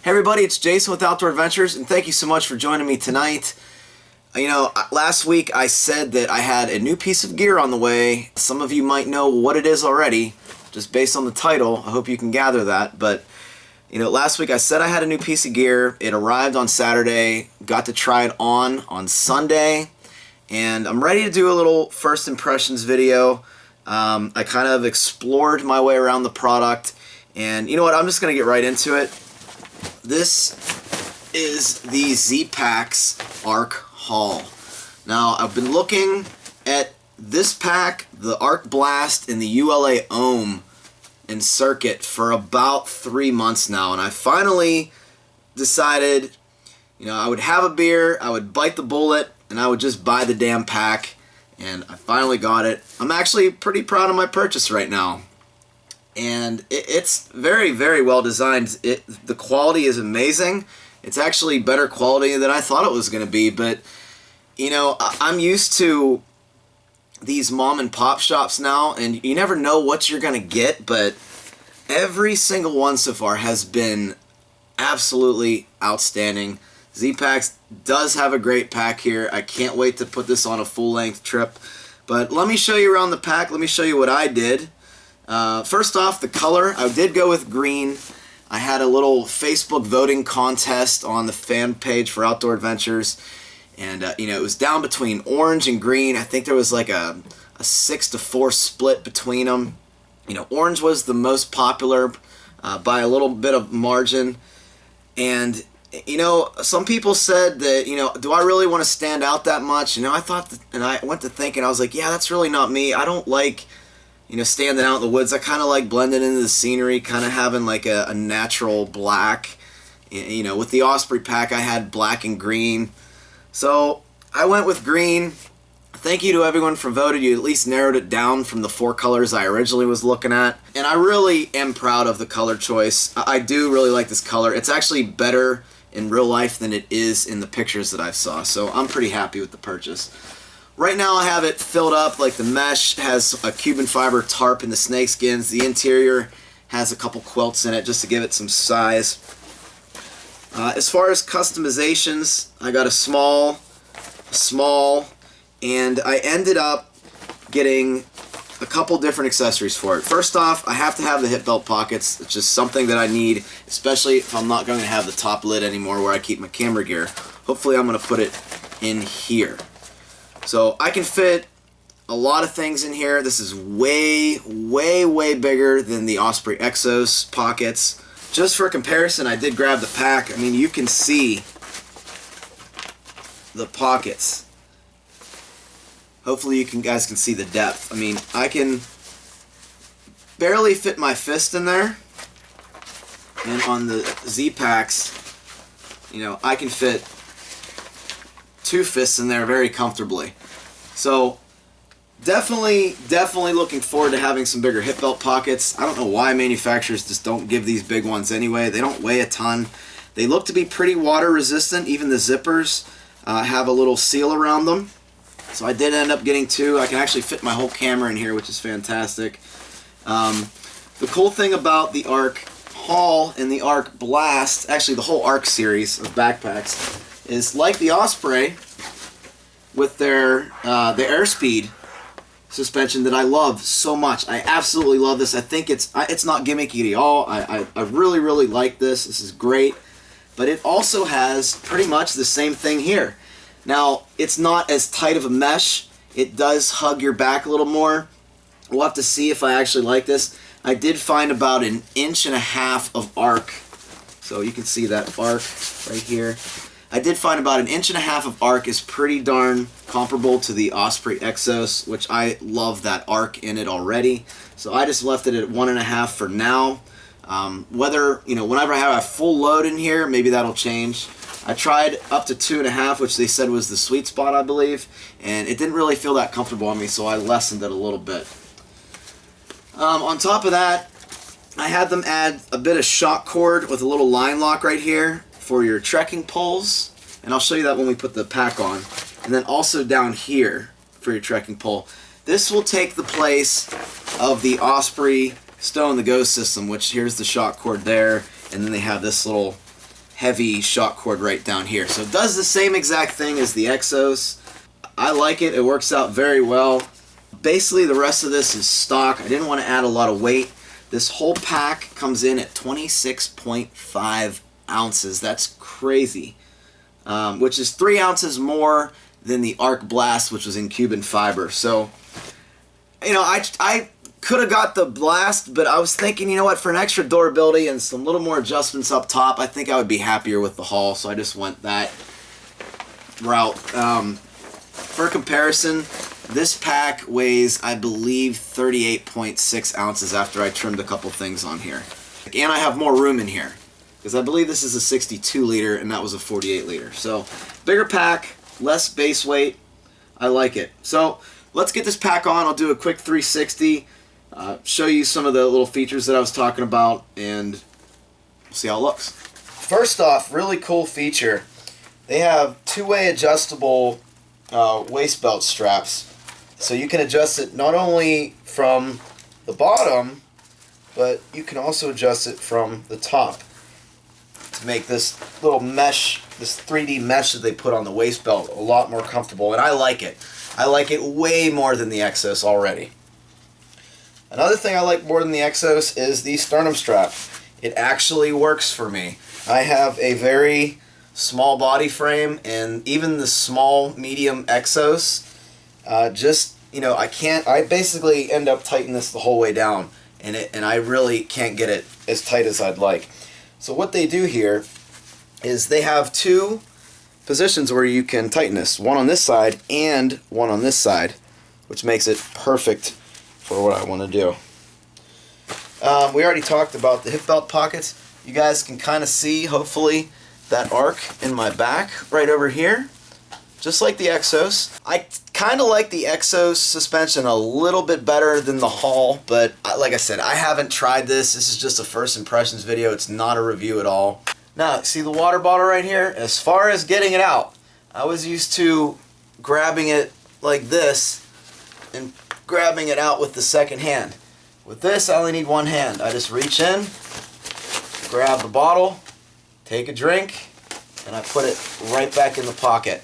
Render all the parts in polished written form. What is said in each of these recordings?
Hey everybody, it's Jason with Outdoor Adventures, and thank you so much for joining me tonight. You know, last week I said that I had a new piece of gear on the way. Some of you might know what it is already, just based on the title. I hope you can gather that. But, you know, last week I said I had a new piece of gear. It arrived on Saturday, got to try it on Sunday, and I'm ready to do a little first impressions video. I kind of explored my way around the product, and you know what, I'm just going to get right into it. This is the Zpacks Arc Haul. Now, I've been looking at this pack, the Arc Blast and the ULA Ohm in circuit for about 3 months now, and I finally decided, you know, I would have a beer, I would bite the bullet, and I would just buy the damn pack, and I finally got it. I'm actually pretty proud of my purchase right now. And it's very, very well designed. The quality is amazing. It's actually better quality than I thought it was going to be. But, you know, I'm used to these mom and pop shops now, and you never know what you're going to get. But every single one so far has been absolutely outstanding. Zpacks does have a great pack here. I can't wait to put this on a full-length trip. But let me show you around the pack. Let me show you what I did. First off, the color. I did go with green. I had a little Facebook voting contest on the fan page for Outdoor Adventures, and you know, it was down between orange and green. I think there was like a 6-4 split between them. You know, orange was the most popular by a little bit of margin, and you know, some people said that, you know, do I really want to stand out that much? You know, I thought, and I went to thinking, I was like, yeah, that's really not me. I don't like, you know, standing out in the woods. I kind of like blending into the scenery, kind of having like a natural black. You know, with the Osprey pack, I had black and green. So I went with green. Thank you to everyone for voting. You at least narrowed it down from the 4 colors I originally was looking at. And I really am proud of the color choice. I do really like this color. It's actually better in real life than it is in the pictures that I saw. So I'm pretty happy with the purchase. Right now I have it filled up, like the mesh has a Cuban fiber tarp in the snake skins. The interior has a couple quilts in it just to give it some size. As far as customizations, I got a small, and I ended up getting a couple different accessories for it. First off, I have to have the hip belt pockets. It's just something that I need, especially if I'm not going to have the top lid anymore where I keep my camera gear. Hopefully I'm going to put it in here. So I can fit a lot of things in here. This is way, way, way bigger than the Osprey Exos pockets. Just for comparison, I did grab the pack. I mean, you can see the pockets. Hopefully you guys can see the depth. I mean, I can barely fit my fist in there. And on the Zpacks, you know, I can fit 2 fists in there very comfortably. So definitely looking forward to having some bigger hip belt pockets. I don't know why manufacturers just don't give these big ones anyway. They don't weigh a ton. They look to be pretty water resistant. Even the zippers have a little seal around them. So I did end up getting 2. I can actually fit my whole camera in here, which is fantastic. The cool thing about the Arc Haul and the Arc Blast, actually the whole Arc series of backpacks, is like the Osprey with their the Airspeed suspension that I love so much. I absolutely love this. I think it's not gimmicky at all. I really like this. This is great. But it also has pretty much the same thing here. Now, it's not as tight of a mesh. It does hug your back a little more. We'll have to see if I actually like this. I did find about 1.5 inches of arc. So you can see that arc right here. I did find about 1.5 inches of arc is pretty darn comparable to the Osprey Exos, which I love that arc in it already. So I just left it at 1.5 for now. Whether, you know, whenever I have a full load in here, maybe that'll change. I tried up to 2.5, which they said was the sweet spot, I believe, and it didn't really feel that comfortable on me, so I lessened it a little bit. On top of that, I had them add a bit of shock cord with a little line lock right here for your trekking poles, and I'll show you that when we put the pack on, and then also down here for your trekking pole. This will take the place of the Osprey Stow and the Go system, which here's the shock cord there, and then they have this little heavy shock cord right down here. So it does the same exact thing as the Exos. I like it. It works out very well. Basically, the rest of this is stock. I didn't want to add a lot of weight. This whole pack comes in at 26.5 ounces. That's crazy. Which is 3 ounces more than the Arc Blast, which was in Cuban fiber. So, you know, I could have got the Blast, but I was thinking, you know what, for an extra durability and some little more adjustments up top, I think I would be happier with the haul, so I just went that route. For comparison, this pack weighs, I believe, 38.6 ounces after I trimmed a couple things on here. And I have more room in here, because I believe this is a 62 liter and that was a 48 liter. So, bigger pack, less base weight. I like it. So, let's get this pack on. I'll do a quick 360. Show you some of the little features that I was talking about, and we'll see how it looks. First off, really cool feature. They have two-way adjustable waist belt straps. So you can adjust it not only from the bottom, but you can also adjust it from the top to make this little mesh, this 3D mesh that they put on the waist belt a lot more comfortable, and I like it. I like it way more than the Exos already. Another thing I like more than the Exos is the sternum strap. It actually works for me. I have a very small body frame, and even the small, medium Exos, just, you know, I basically end up tightening this the whole way down, and I really can't get it as tight as I'd like. So what they do here is they have two positions where you can tighten this, one on this side and one on this side, which makes it perfect for what I want to do. We already talked about the hip belt pockets. You guys can kind of see, hopefully, that arc in my back right over here, just like the Exos. I kind of like the Exos suspension a little bit better than the Haul, but like I said, I haven't tried this. This is just a first impressions video. It's not a review at all. Now, see the water bottle right here? As far as getting it out, I was used to grabbing it like this and grabbing it out with the second hand. With this, I only need one hand. I just reach in, grab the bottle, take a drink, and I put it right back in the pocket.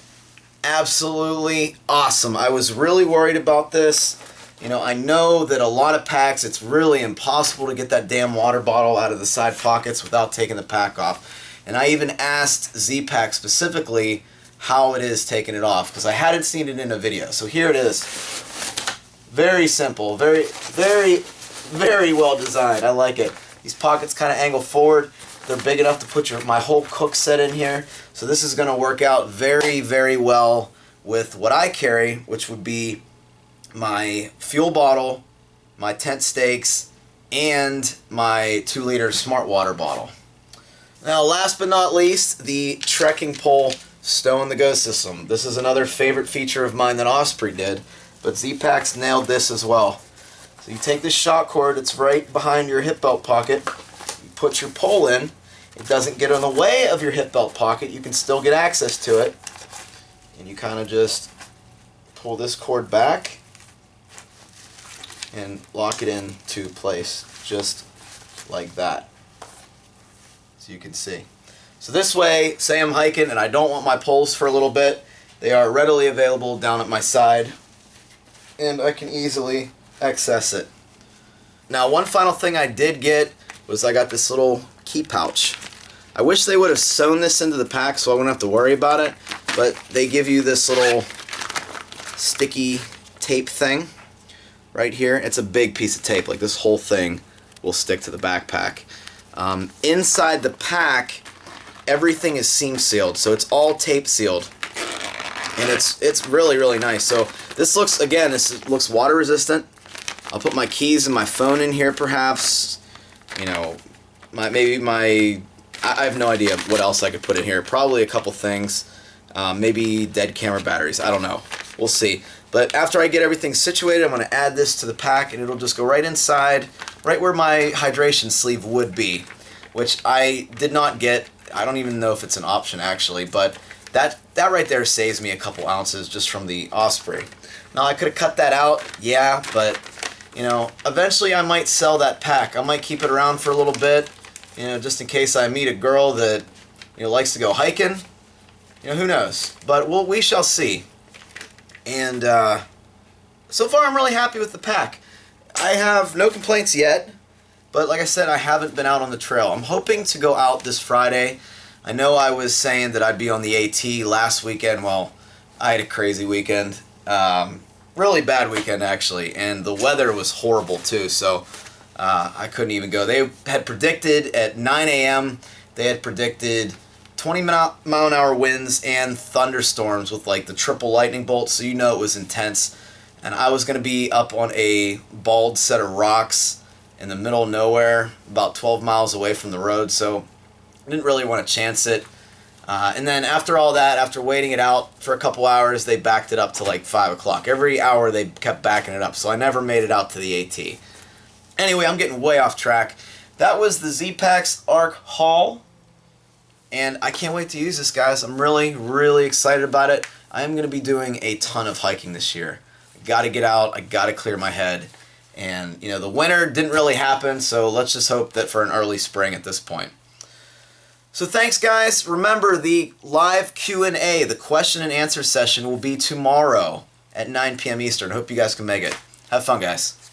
Absolutely awesome. I was really worried about this. You know, I know that a lot of packs, it's really impossible to get that damn water bottle out of the side pockets without taking the pack off. And I even asked Zpacks specifically how it is taking it off, because I hadn't seen it in a video. So here it is. Very simple, very, very, very well designed. I like it. These pockets kind of angle forward. They're big enough to put my whole cook set in here. So this is going to work out very, very well with what I carry, which would be my fuel bottle, my tent stakes, and my 2-liter smart water bottle. Now, last but not least, the trekking pole stow in the go system. This is another favorite feature of mine that Osprey did, but Zpacks nailed this as well. So you take this shock cord, it's right behind your hip belt pocket, you put your pole in, it doesn't get in the way of your hip belt pocket, you can still get access to it, and you kind of just pull this cord back and lock it into place, just like that, so you can see. So this way, say I'm hiking and I don't want my poles for a little bit, they are readily available down at my side, and I can easily access it. Now, one final thing I did get was I got this little key pouch. I wish they would have sewn this into the pack so I wouldn't have to worry about it, but they give you this little sticky tape thing right here. It's a big piece of tape, like this whole thing will stick to the backpack. Inside the pack, everything is seam sealed, so it's all tape sealed, and it's really, really nice. So this looks, again, this looks water resistant. I'll put my keys and my phone in here, perhaps. You know, I have no idea what else I could put in here. Probably a couple things. Maybe dead camera batteries. I don't know. We'll see. But after I get everything situated, I'm going to add this to the pack, and it'll just go right inside, right where my hydration sleeve would be, which I did not get. I don't even know if it's an option, actually, but that right there saves me a couple ounces just from the Osprey. Now, I could have cut that out, yeah, but, you know, eventually I might sell that pack. I might keep it around for a little bit, you know, just in case I meet a girl that likes to go hiking. Who knows? But we shall see. And so far I'm really happy with the pack. I have no complaints yet, but like I said, I haven't been out on the trail. I'm hoping to go out this Friday. I know I was saying that I'd be on the AT last weekend. Well, I had a crazy weekend. Really bad weekend, actually. And the weather was horrible, too, so I couldn't even go. They had predicted at 9 a.m., they had predicted 20-mile-an-hour winds and thunderstorms with, like, the triple lightning bolts, so it was intense. And I was going to be up on a bald set of rocks in the middle of nowhere, about 12 miles away from the road, so I didn't really want to chance it. And then after all that, after waiting it out for a couple hours, they backed it up to like 5 o'clock. Every hour they kept backing it up, so I never made it out to the AT. Anyway, I'm getting way off track. That was the Zpacks Arc Haul, and I can't wait to use this, guys. I'm really, really excited about it. I am going to be doing a ton of hiking this year. I got to get out. I got to clear my head. And, the winter didn't really happen, so let's just hope that for an early spring at this point. So thanks, guys. Remember, the live Q&A, the question and answer session, will be tomorrow at 9 p.m. Eastern. Hope you guys can make it. Have fun, guys.